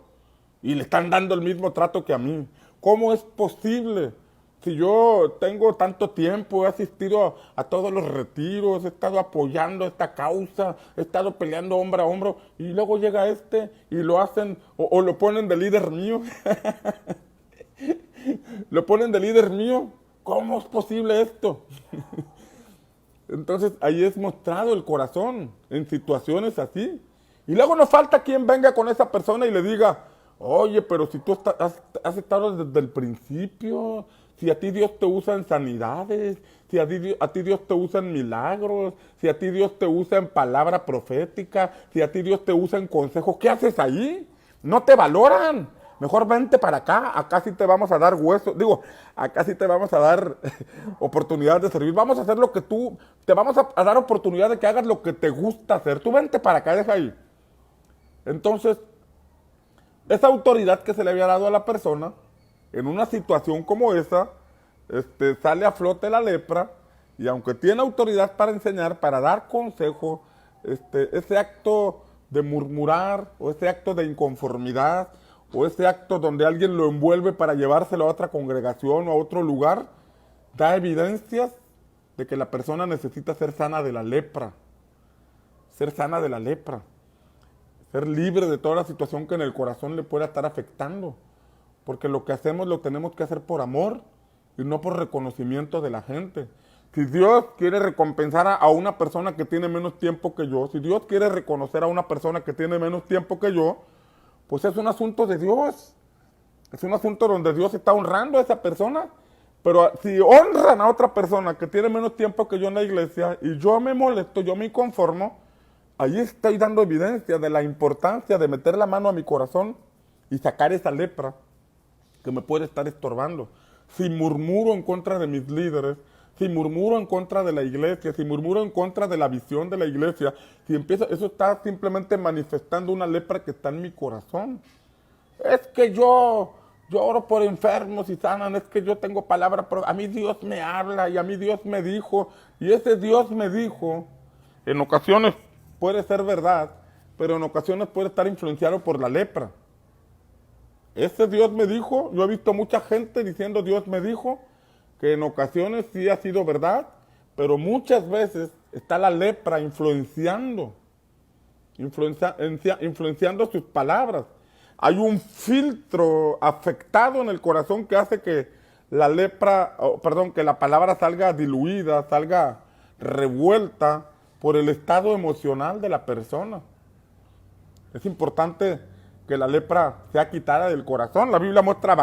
y le están dando el mismo trato que a mí. ¿Cómo es posible? Si yo tengo tanto tiempo, he asistido a todos los retiros, he estado apoyando esta causa, he estado peleando hombro a hombro, y luego llega este y lo hacen, o lo ponen de líder mío. Lo ponen de líder mío. ¿Cómo es posible esto? Entonces ahí es mostrado el corazón en situaciones así. Y luego no falta quien venga con esa persona y le diga, oye, pero si tú has estado desde el principio, si a ti Dios te usa en sanidades, si a ti Dios te usa en milagros, si a ti Dios te usa en palabra profética, si a ti Dios te usa en consejos, ¿qué haces ahí? No te valoran. Mejor vente para acá sí te vamos a dar hueso, acá sí te vamos a dar oportunidad de servir, vamos a hacer lo que te vamos a dar oportunidad de que hagas lo que te gusta hacer, tú vente para acá, deja ahí. Entonces, esa autoridad que se le había dado a la persona, en una situación como esa, sale a flote la lepra, y aunque tiene autoridad para enseñar, para dar consejo, ese acto de murmurar, o ese acto de inconformidad, o ese acto donde alguien lo envuelve para llevárselo a otra congregación o a otro lugar, da evidencias de que la persona necesita ser sana de la lepra. Ser sana de la lepra. Ser libre de toda la situación que en el corazón le pueda estar afectando. Porque lo que hacemos lo tenemos que hacer por amor y no por reconocimiento de la gente. Si Dios quiere recompensar a una persona que tiene menos tiempo que yo, si Dios quiere reconocer a una persona que tiene menos tiempo que yo, pues es un asunto de Dios. Es un asunto donde Dios está honrando a esa persona. Pero si honran a otra persona que tiene menos tiempo que yo en la iglesia y yo me molesto, yo me inconformo, ahí estoy dando evidencia de la importancia de meter la mano a mi corazón y sacar esa lepra que me puede estar estorbando. Si murmuro en contra de mis líderes, si murmuro en contra de la iglesia, si murmuro en contra de la visión de la iglesia, eso está simplemente manifestando una lepra que está en mi corazón. Es que yo oro por enfermos y sanan, es que yo tengo palabra, a mí Dios me habla y a mí Dios me dijo, y ese Dios me dijo, en ocasiones puede ser verdad, pero en ocasiones puede estar influenciado por la lepra. Ese Dios me dijo, yo he visto mucha gente diciendo Dios me dijo, que en ocasiones sí ha sido verdad, pero muchas veces está la lepra influenciando sus palabras. Hay un filtro afectado en el corazón que hace que que la palabra salga diluida, salga revuelta por el estado emocional de la persona. Es importante que la lepra sea quitada del corazón. La Biblia muestra a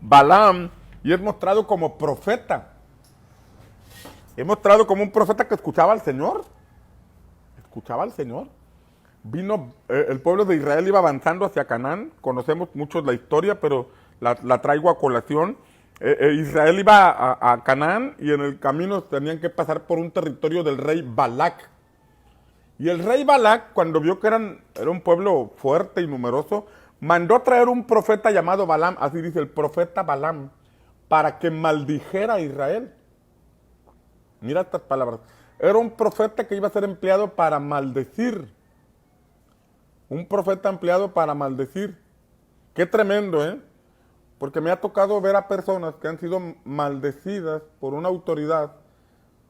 Balaam, y es mostrado como profeta. Es mostrado como un profeta que escuchaba al Señor. Escuchaba al Señor. El pueblo de Israel iba avanzando hacia Canaán. Conocemos mucho la historia, pero la traigo a colación. Israel iba a Canaán y en el camino tenían que pasar por un territorio del rey Balac. Y el rey Balac, cuando vio que era un pueblo fuerte y numeroso, mandó traer un profeta llamado Balaam, así dice el profeta Balaam, para que maldijera a Israel. Mira estas palabras. Era un profeta que iba a ser empleado para maldecir. Un profeta empleado para maldecir. Qué tremendo, ¿eh? Porque me ha tocado ver a personas que han sido maldecidas por una autoridad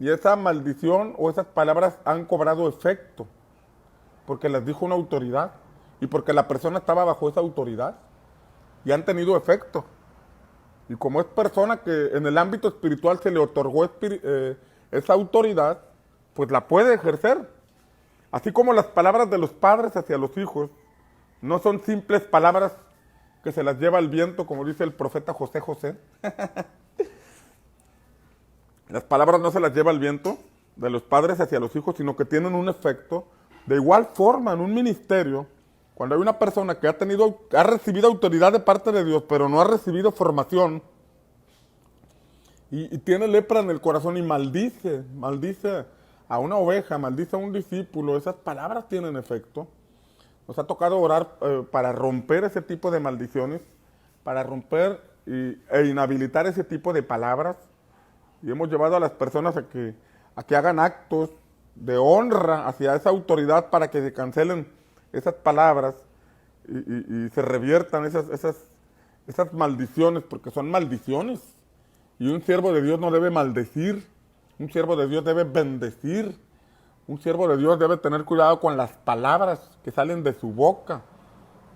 Y esa maldición o esas palabras han cobrado efecto, porque las dijo una autoridad y porque la persona estaba bajo esa autoridad y han tenido efecto. Y como es persona que en el ámbito espiritual se le otorgó esa autoridad, pues la puede ejercer. Así como las palabras de los padres hacia los hijos no son simples palabras que se las lleva el viento, como dice el profeta José José. Las palabras no se las lleva el viento de los padres hacia los hijos, sino que tienen un efecto. De igual forma, en un ministerio, cuando hay una persona que ha recibido autoridad de parte de Dios, pero no ha recibido formación, y tiene lepra en el corazón y maldice a una oveja, maldice a un discípulo, esas palabras tienen efecto. Nos ha tocado orar para romper ese tipo de maldiciones, para romper e inhabilitar ese tipo de palabras. Y hemos llevado a las personas a que hagan actos de honra hacia esa autoridad para que se cancelen esas palabras y se reviertan esas maldiciones, porque son maldiciones. Y un siervo de Dios no debe maldecir, un siervo de Dios debe bendecir, un siervo de Dios debe tener cuidado con las palabras que salen de su boca,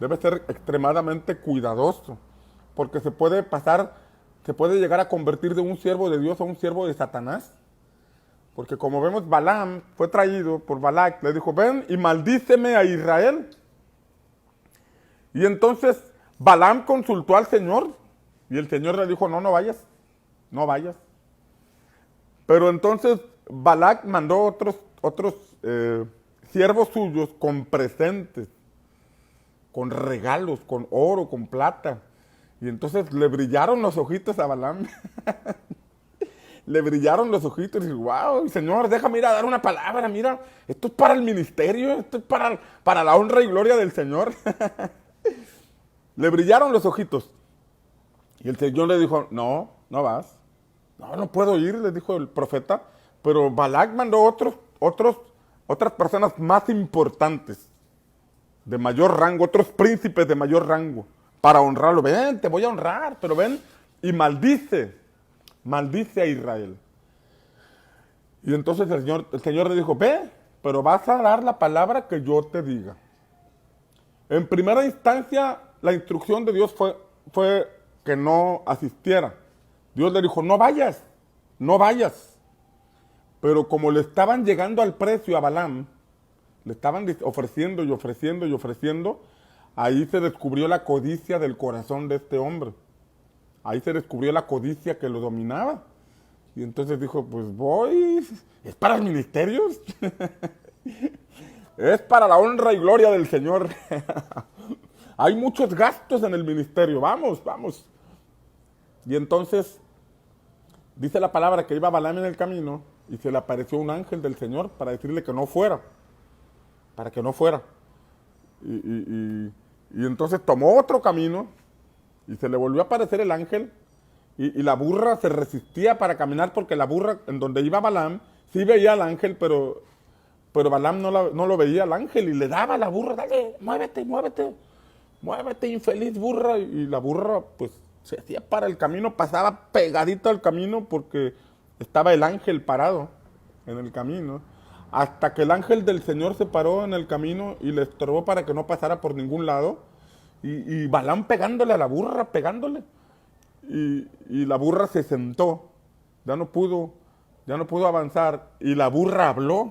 debe ser extremadamente cuidadoso, porque se puede llegar a convertir de un siervo de Dios a un siervo de Satanás. Porque como vemos, Balaam fue traído por Balac, le dijo, ven y maldíceme a Israel. Y entonces Balaam consultó al Señor y el Señor le dijo, no vayas, no vayas. Pero entonces Balac mandó otros siervos suyos con presentes, con regalos, con oro, con plata. Y entonces le brillaron los ojitos a Balaam. Le brillaron los ojitos y dijo, wow, Señor, déjame ir a dar una palabra, mira, esto es para el ministerio, esto es para la honra y gloria del Señor. Le brillaron los ojitos. Y el Señor le dijo, no vas. No puedo ir, le dijo el profeta. Pero Balac mandó otras personas más importantes, de mayor rango, otros príncipes de mayor rango, para honrarlo. Ven, te voy a honrar, pero ven y maldice a Israel. Y entonces el Señor le dijo, ve, pero vas a dar la palabra que yo te diga. En primera instancia, la instrucción de Dios fue que no asistiera. Dios le dijo, no vayas. Pero como le estaban llegando al precio a Balaam, le estaban ofreciendo, ahí se descubrió la codicia del corazón de este hombre. Ahí se descubrió la codicia que lo dominaba. Y entonces dijo, pues voy, es para el ministerio, es para la honra y gloria del Señor. Hay muchos gastos en el ministerio, vamos. Y entonces, dice la palabra que iba Balaam en el camino y se le apareció un ángel del Señor para decirle que no fuera, para que no fuera. Y entonces tomó otro camino y se le volvió a aparecer el ángel y la burra se resistía para caminar porque la burra en donde iba Balaam sí veía al ángel, pero Balaam no lo veía al ángel y le daba a la burra, dale, muévete infeliz burra. Y la burra pues se hacía para el camino, pasaba pegadito al camino porque estaba el ángel parado en el camino. Hasta que el ángel del Señor se paró en el camino y le estorbó para que no pasara por ningún lado. Y Balaam pegándole a la burra, y la burra se sentó, ya no pudo avanzar, y la burra habló.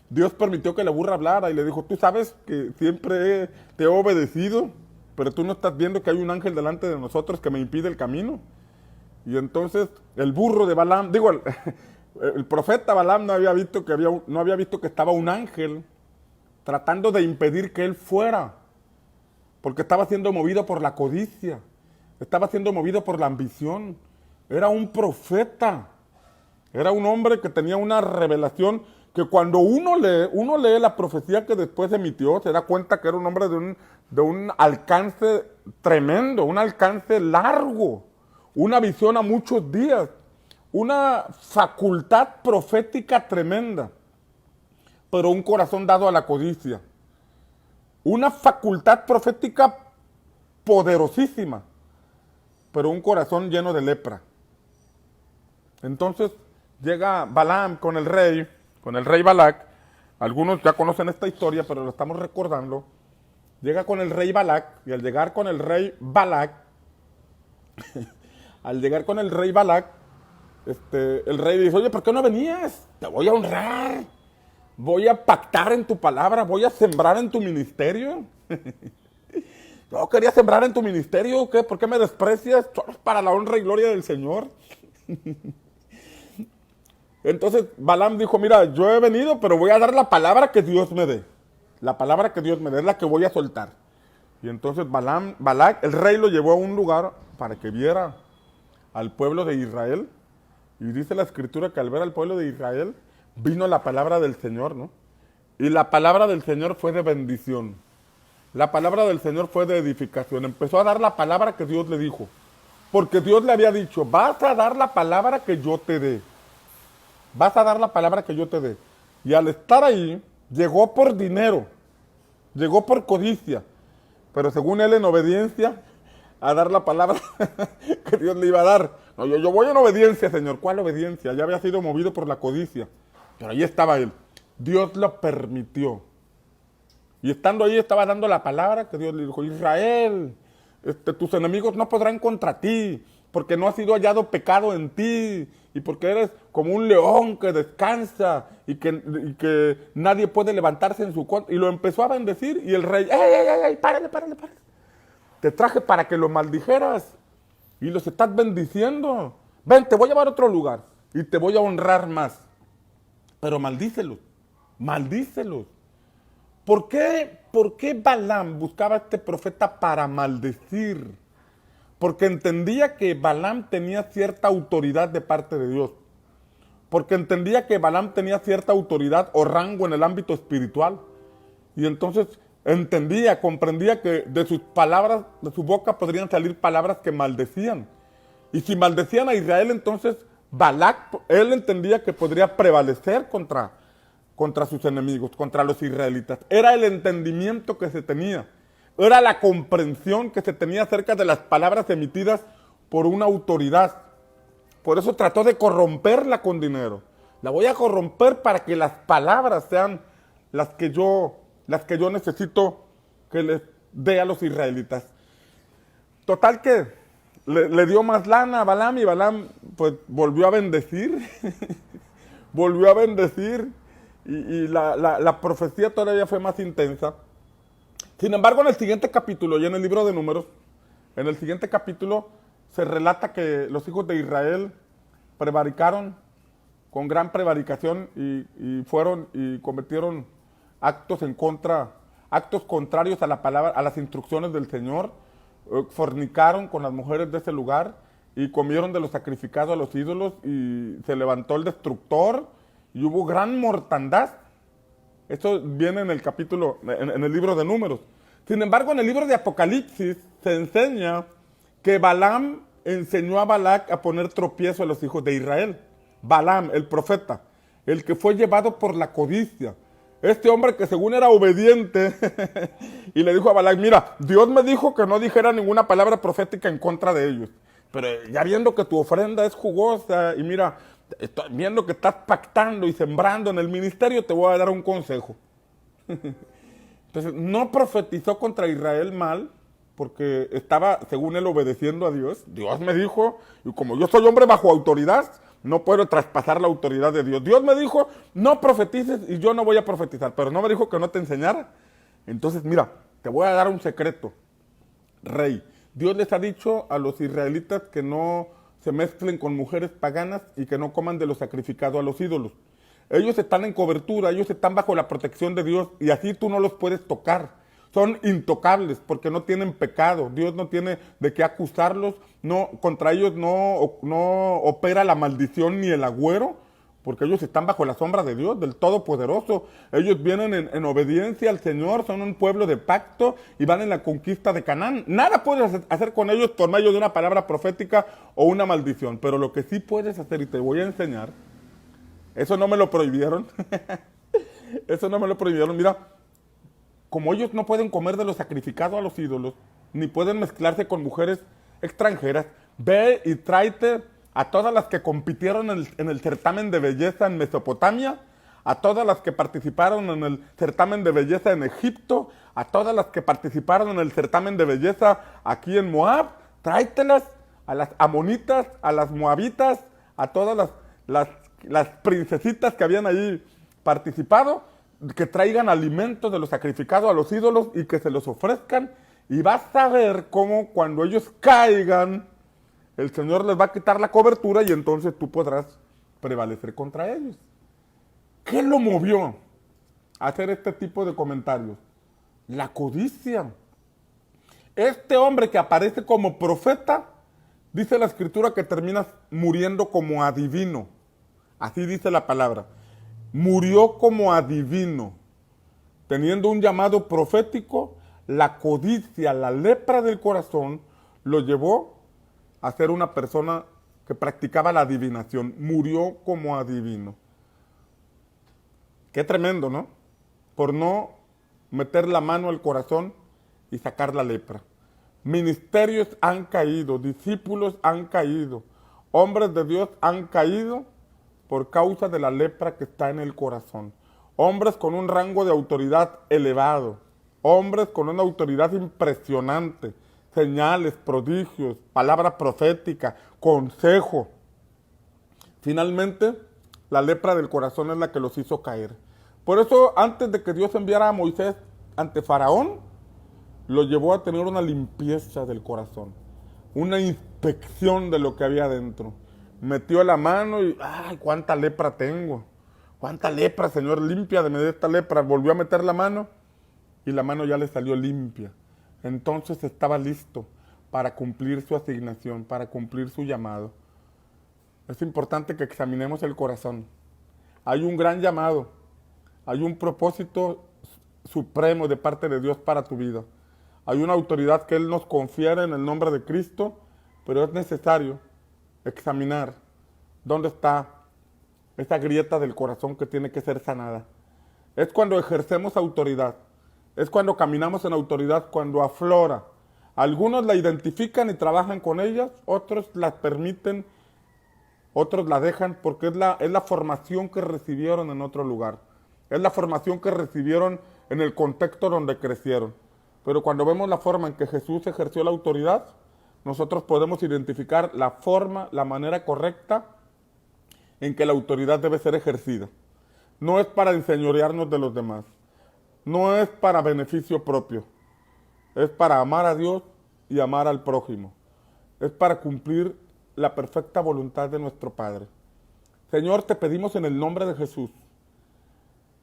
Dios permitió que la burra hablara y le dijo, tú sabes que siempre te he obedecido, pero tú no estás viendo que hay un ángel delante de nosotros que me impide el camino. Y entonces el burro de Balaam, el profeta Balaam no había visto que estaba un ángel tratando de impedir que él fuera, porque estaba siendo movido por la codicia, estaba siendo movido por la ambición. Era un profeta, era un hombre que tenía una revelación que cuando uno lee la profecía que después emitió, se da cuenta que era un hombre de un alcance tremendo, un alcance largo, una visión a muchos días, una facultad profética tremenda, pero un corazón dado a la codicia. Una facultad profética poderosísima, pero un corazón lleno de lepra. Entonces, llega Balaam con el rey Balac. Algunos ya conocen esta historia, pero lo estamos recordando. Llega con el rey Balac, y al llegar con el rey Balac, el rey dice, oye, ¿por qué no venías? Te voy a honrar, voy a pactar en tu palabra, voy a sembrar en tu ministerio. Yo quería sembrar en tu ministerio, ¿qué? ¿Por qué me desprecias? Solo es para la honra y gloria del Señor. Entonces Balaam dijo, mira, yo he venido, pero voy a dar la palabra que Dios me dé. La palabra que Dios me dé es la que voy a soltar. Y entonces Balac, el rey lo llevó a un lugar para que viera al pueblo de Israel. Y dice la escritura que al ver al pueblo de Israel, vino la palabra del Señor, ¿no? Y la palabra del Señor fue de bendición. La palabra del Señor fue de edificación. Empezó a dar la palabra que Dios le dijo. Porque Dios le había dicho, vas a dar la palabra que yo te dé. Vas a dar la palabra que yo te dé. Y al estar ahí, llegó por dinero, llegó por codicia, pero según él en obediencia a dar la palabra que Dios le iba a dar. No, yo voy en obediencia, Señor. ¿Cuál obediencia? Ya había sido movido por la codicia. Pero ahí estaba él. Dios lo permitió. Y estando ahí estaba dando la palabra que Dios le dijo, Israel, tus enemigos no podrán contra ti, porque no ha sido hallado pecado en ti, y porque eres como un león que descansa, y que nadie puede levantarse en su contra. Y lo empezó a bendecir, y el rey, ¡ey, párale! Te traje para que lo maldijeras, y los estás bendiciendo. Ven, te voy a llevar a otro lugar, y te voy a honrar más. Pero maldícelos. ¿Por qué Balaam buscaba a este profeta para maldecir? Porque entendía que Balaam tenía cierta autoridad de parte de Dios. Porque entendía que Balaam tenía cierta autoridad o rango en el ámbito espiritual. Y entonces comprendía que de sus palabras, de su boca podrían salir palabras que maldecían. Y si maldecían a Israel, entonces Balac, él entendía que podría prevalecer contra sus enemigos, contra los israelitas. Era el entendimiento que se tenía. Era la comprensión que se tenía acerca de las palabras emitidas por una autoridad. Por eso trató de corromperla con dinero. La voy a corromper para que las palabras sean las que yo necesito que les dé a los israelitas. Total que le dio más lana a Balaam, y Balaam pues volvió a bendecir. Volvió a bendecir, y la profecía todavía fue más intensa. Sin embargo, en el siguiente capítulo, y en el libro de Números, en el siguiente capítulo se relata que los hijos de Israel prevaricaron con gran prevaricación, y fueron y cometieron actos contrarios a la palabra, a las instrucciones del Señor. Fornicaron con las mujeres de ese lugar y comieron de lo sacrificado a los ídolos, y se levantó el destructor y hubo gran mortandad. Esto viene en el capítulo, en el libro de Números. Sin embargo, en el libro de Apocalipsis se enseña que Balaam enseñó a Balac a poner tropiezo a los hijos de Israel. Balaam, el profeta, el que fue llevado por la codicia. Este hombre que según era obediente y le dijo a Balac, mira, Dios me dijo que no dijera ninguna palabra profética en contra de ellos. Pero ya viendo que tu ofrenda es jugosa, y mira, viendo que estás pactando y sembrando en el ministerio, te voy a dar un consejo. Entonces, no profetizó contra Israel mal, porque estaba, según él, obedeciendo a Dios. Dios me dijo, y como yo soy hombre bajo autoridad, no puedo traspasar la autoridad de Dios. Dios me dijo, no profetices, y yo no voy a profetizar, pero no me dijo que no te enseñara. Entonces, mira, te voy a dar un secreto, rey. Dios les ha dicho a los israelitas que no se mezclen con mujeres paganas y que no coman de lo sacrificado a los ídolos. Ellos están en cobertura, ellos están bajo la protección de Dios, y así tú no los puedes tocar. Son intocables porque no tienen pecado. Dios no tiene de qué acusarlos. No, contra ellos no opera la maldición ni el agüero, porque ellos están bajo la sombra de Dios, del Todopoderoso. Ellos vienen en obediencia al Señor, son un pueblo de pacto y van en la conquista de Canaán. Nada puedes hacer con ellos por medio de una palabra profética o una maldición, pero lo que sí puedes hacer, y te voy a enseñar, eso no me lo prohibieron, eso no me lo prohibieron, mira, como ellos no pueden comer de lo sacrificado a los ídolos, ni pueden mezclarse con mujeres extranjeras, ve y tráete a todas las que compitieron en el certamen de belleza en Mesopotamia, a todas las que participaron en el certamen de belleza en Egipto, a todas las que participaron en el certamen de belleza aquí en Moab, tráetelas, a las amonitas, a las moabitas, a todas las princesitas que habían ahí participado, que traigan alimentos de lo sacrificado a los ídolos y que se los ofrezcan, y vas a ver cómo cuando ellos caigan, el Señor les va a quitar la cobertura y entonces tú podrás prevalecer contra ellos. ¿Qué lo movió a hacer este tipo de comentarios? La codicia. Este hombre que aparece como profeta, dice la escritura que termina muriendo como adivino. Así dice la palabra. Murió como adivino. Teniendo un llamado profético, la codicia, la lepra del corazón, lo llevó a ser una persona que practicaba la adivinación. Murió como adivino. Qué tremendo, ¿no? Por no meter la mano al corazón y sacar la lepra. Ministerios han caído, discípulos han caído, hombres de Dios han caído por causa de la lepra que está en el corazón. Hombres con un rango de autoridad elevado, hombres con una autoridad impresionante, señales, prodigios, palabra profética, consejo. Finalmente, la lepra del corazón es la que los hizo caer. Por eso, antes de que Dios enviara a Moisés ante Faraón, lo llevó a tener una limpieza del corazón, una inspección de lo que había dentro. Metió la mano y, ¡ay, cuánta lepra tengo! ¡Cuánta lepra, Señor! Límpiame de esta lepra. Volvió a meter la mano y la mano ya le salió limpia. Entonces estaba listo para cumplir su asignación, para cumplir su llamado. Es importante que examinemos el corazón. Hay un gran llamado, hay un propósito supremo de parte de Dios para tu vida. Hay una autoridad que Él nos confiere en el nombre de Cristo, pero es necesario examinar dónde está esa grieta del corazón que tiene que ser sanada. Es cuando ejercemos autoridad, es cuando caminamos en autoridad, cuando aflora. Algunos la identifican y trabajan con ellas, otros las permiten, otros la dejan porque es la formación que recibieron en otro lugar. Es la formación que recibieron en el contexto donde crecieron. Pero cuando vemos la forma en que Jesús ejerció la autoridad, nosotros podemos identificar la forma, la manera correcta en que la autoridad debe ser ejercida. No es para enseñorearnos de los demás. No es para beneficio propio. Es para amar a Dios y amar al prójimo. Es para cumplir la perfecta voluntad de nuestro Padre. Señor, te pedimos en el nombre de Jesús,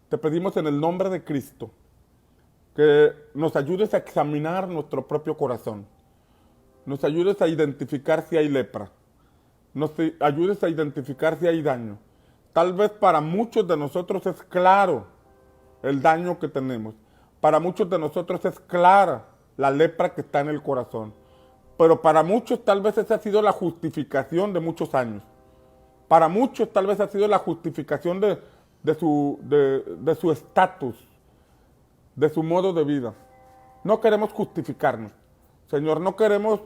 te pedimos en el nombre de Cristo, que nos ayudes a examinar nuestro propio corazón. Nos ayudes a identificar si hay lepra. Nos ayudes a identificar si hay daño. Tal vez para muchos de nosotros es claro el daño que tenemos. Para muchos de nosotros es clara la lepra que está en el corazón. Pero para muchos tal vez esa ha sido la justificación de muchos años. Para muchos tal vez ha sido la justificación de su estatus, de su modo de vida. No queremos justificarnos, Señor, no queremos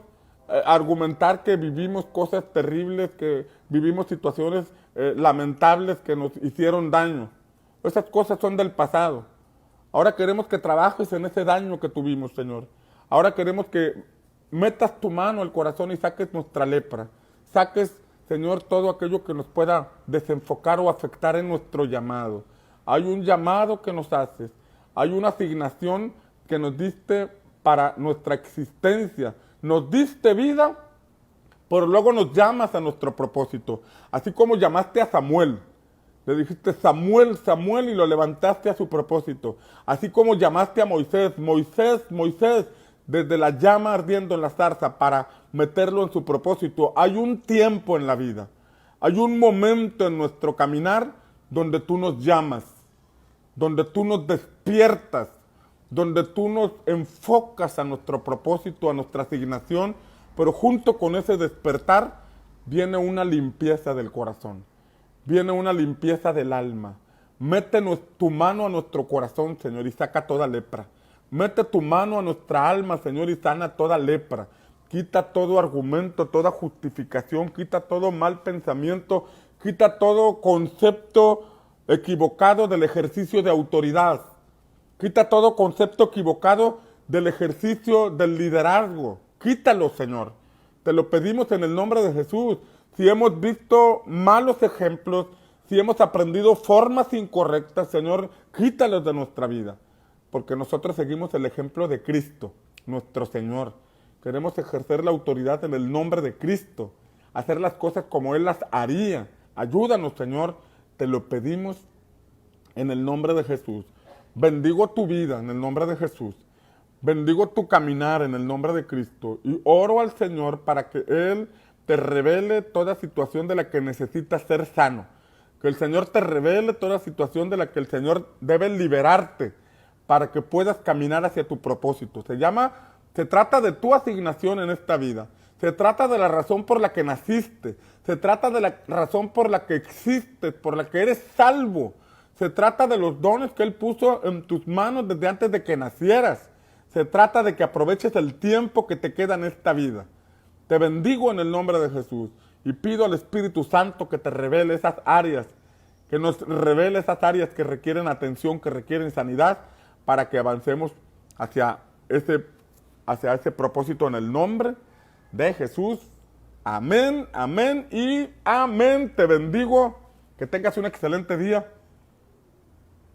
argumentar que vivimos cosas terribles, que vivimos situaciones lamentables que nos hicieron daño. Esas cosas son del pasado. Ahora queremos que trabajes en ese daño que tuvimos, Señor. Ahora queremos que metas tu mano al corazón y saques nuestra lepra. Saques, Señor, todo aquello que nos pueda desenfocar o afectar en nuestro llamado. Hay un llamado que nos haces. Hay una asignación que nos diste para nuestra existencia. Nos diste vida, pero luego nos llamas a nuestro propósito. Así como llamaste a Samuel. Le dijiste Samuel, Samuel, y lo levantaste a su propósito. Así como llamaste a Moisés, Moisés, Moisés, desde la llama ardiendo en la zarza para meterlo en su propósito. Hay un tiempo en la vida. Hay un momento en nuestro caminar donde tú nos llamas, donde tú nos despiertas, donde tú nos enfocas a nuestro propósito, a nuestra asignación, pero junto con ese despertar viene una limpieza del corazón, viene una limpieza del alma. Mete tu mano a nuestro corazón, Señor, y saca toda lepra. Mete tu mano a nuestra alma, Señor, y sana toda lepra. Quita todo argumento, toda justificación, quita todo mal pensamiento, quita todo concepto equivocado del ejercicio de autoridad. Quita todo concepto equivocado del ejercicio del liderazgo. Quítalo, Señor. Te lo pedimos en el nombre de Jesús. Si hemos visto malos ejemplos, si hemos aprendido formas incorrectas, Señor, quítalos de nuestra vida. Porque nosotros seguimos el ejemplo de Cristo, nuestro Señor. Queremos ejercer la autoridad en el nombre de Cristo, hacer las cosas como Él las haría. Ayúdanos, Señor, te lo pedimos en el nombre de Jesús. Bendigo tu vida en el nombre de Jesús. Bendigo tu caminar en el nombre de Cristo. Y oro al Señor para que Él te revele toda situación de la que necesitas ser sano. Que el Señor te revele toda situación de la que el Señor debe liberarte para que puedas caminar hacia tu propósito. Se trata de tu asignación en esta vida. Se trata de la razón por la que naciste. Se trata de la razón por la que existes, por la que eres salvo. Se trata de los dones que Él puso en tus manos desde antes de que nacieras. Se trata de que aproveches el tiempo que te queda en esta vida. Te bendigo en el nombre de Jesús y pido al Espíritu Santo que te revele esas áreas, que nos revele esas áreas que requieren atención, que requieren sanidad, para que avancemos hacia ese propósito en el nombre de Jesús. Amén, amén y amén. Te bendigo. Que tengas un excelente día.